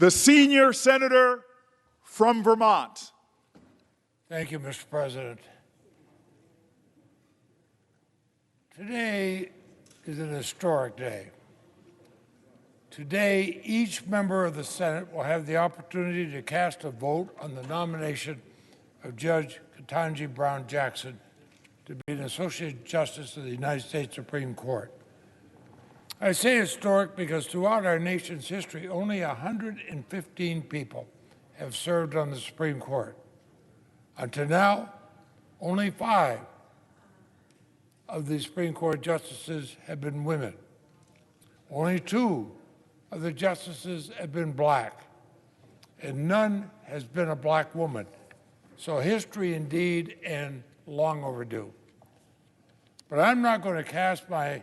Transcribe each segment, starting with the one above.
the senior senator from Vermont. Thank you, Mr. President. Today is an historic day. Today, each member of the Senate will have the opportunity to cast a vote on the nomination of Judge Ketanji Brown Jackson to be an Associate Justice of the United States Supreme Court. I say historic because throughout our nation's history, only 115 people have served on the Supreme Court. Until now, only 5 of the Supreme Court justices have been women. Only 2 of the justices have been black, and none has been a black woman. So history indeed, and long overdue. But I'm not going to cast my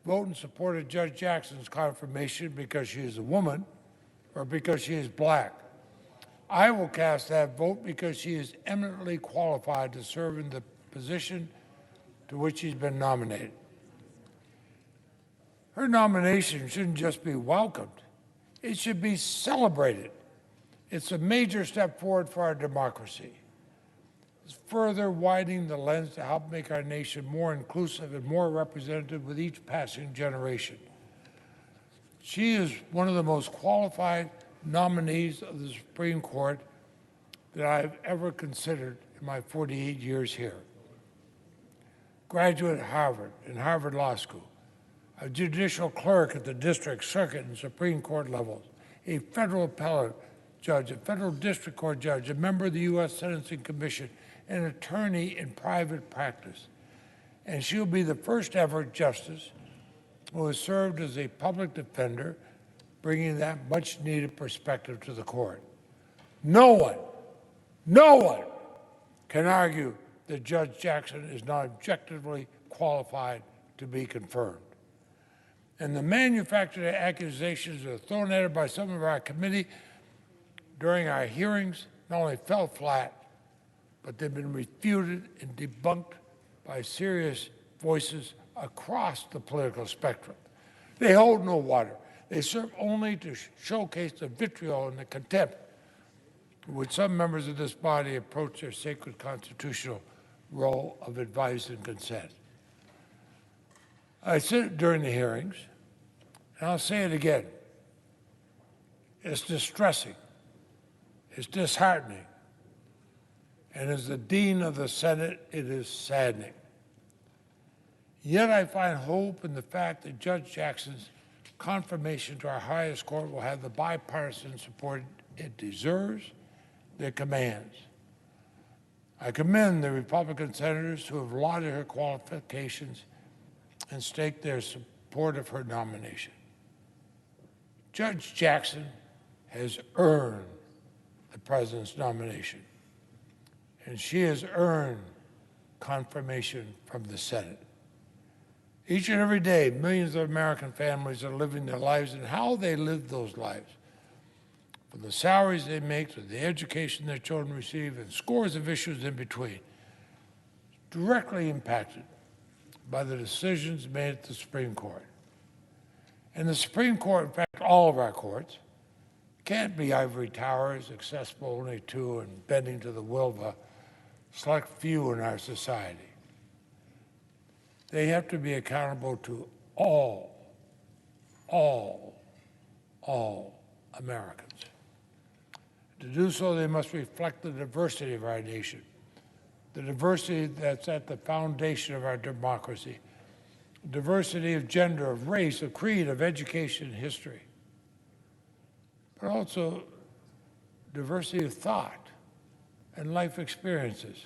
vote in support of Judge Jackson's confirmation because she is a woman or because she is black. I will cast that vote because she is eminently qualified to serve in the position to which she's been nominated. Her nomination shouldn't just be welcomed, it should be celebrated. It's a major step forward for our democracy. It's further widening the lens to help make our nation more inclusive and more representative with each passing generation. She is one of the most qualified nominees of the Supreme Court that I've ever considered in my 48 years here. Graduate at Harvard and Harvard Law School, a judicial clerk at the district, circuit, and Supreme Court levels, a federal appellate judge, a federal district court judge, a member of the U.S. Sentencing Commission, an attorney in private practice. And she'll be the first ever justice who has served as a public defender, bringing that much-needed perspective to the court. No one can argue that Judge Jackson is not objectively qualified to be confirmed. And the manufactured accusations that are thrown at her by some of our committee during our hearings not only fell flat, but they've been refuted and debunked by serious voices across the political spectrum. They hold no water. They serve only to showcase the vitriol and the contempt with which some members of this body approach their sacred constitutional role of advice and consent. I said it during the hearings, and I'll say it again. It's distressing. It's disheartening. And as the Dean of the Senate, it is saddening. Yet I find hope in the fact that Judge Jackson's confirmation to our highest court will have the bipartisan support it deserves, that commands. I commend the Republican senators who have lauded her qualifications and staked their support of her nomination. Judge Jackson has earned the president's nomination, and she has earned confirmation from the Senate. Each and every day, millions of American families are living their lives, and how they live those lives, from the salaries they make to the education their children receive and scores of issues in between, directly impacted by the decisions made at the Supreme Court. And the Supreme Court, in fact, all of our courts, can't be ivory towers accessible only to and bending to the will of a select few in our society. They have to be accountable to all Americans. To do so, they must reflect the diversity of our nation, the diversity that's at the foundation of our democracy, diversity of gender, of race, of creed, of education and history, but also diversity of thought and life experiences.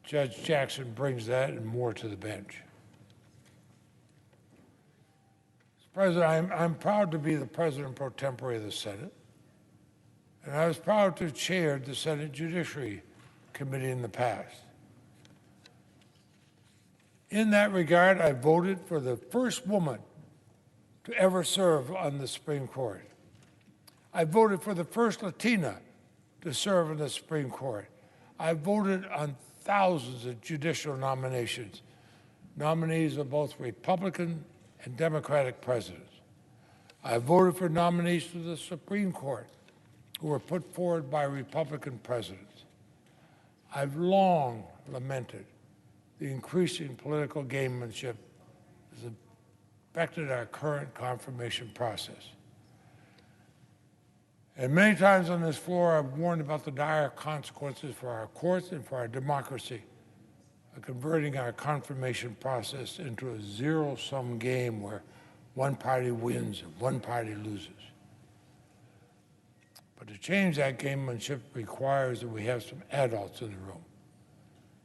Judge Jackson brings that and more to the bench. Mr. President, I'm proud to be the President pro tempore of the Senate, and I was proud to have chaired the Senate Judiciary Committee in the past. In that regard, I voted for the first woman to ever serve on the Supreme Court. I voted for the first Latina to serve on the Supreme Court. I voted on thousands of judicial nominations, nominees of both Republican and Democratic presidents. I voted for nominees to the Supreme Court who were put forward by Republican presidents. I've long lamented the increasing political gamemanship that has affected our current confirmation process. And many times on this floor, I've warned about the dire consequences for our courts and for our democracy of converting our confirmation process into a zero-sum game where one party wins and one party loses. But to change that gamemanship requires that we have some adults in the room.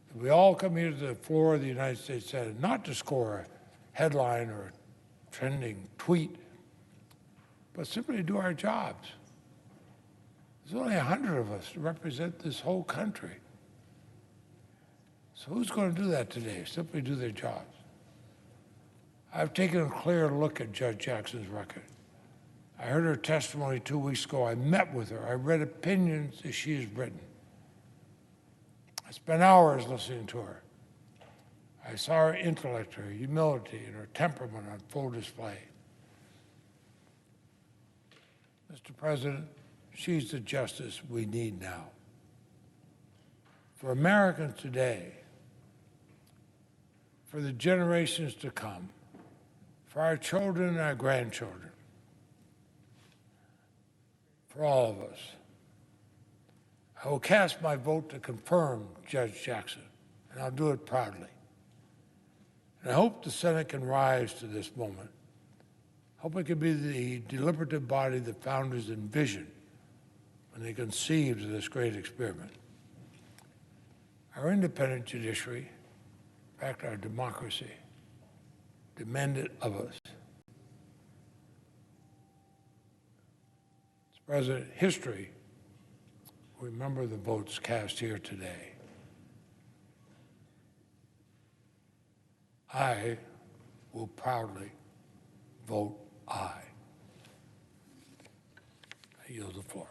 That we all come here to the floor of the United States Senate not to score a headline or a trending tweet, but simply to do our jobs. There's only 100 of us to represent this whole country. So who's going to do that today? Simply do their jobs. I've taken a clear look at Judge Jackson's record. I heard her testimony 2 weeks ago. I met with her. I read opinions that she has written. I spent hours listening to her. I saw her intellect, her humility, and her temperament on full display. Mr. President, she's the justice we need now. For Americans today, for the generations to come, for our children and our grandchildren, for all of us, I will cast my vote to confirm Judge Jackson, and I'll do it proudly. And I hope the Senate can rise to this moment. I hope it can be the deliberative body the founders envisioned when they conceived of this great experiment. Our independent judiciary, in fact, our democracy, demanded of us. Mr. President, history will remember the votes cast here today. I will proudly vote aye. I yield the floor.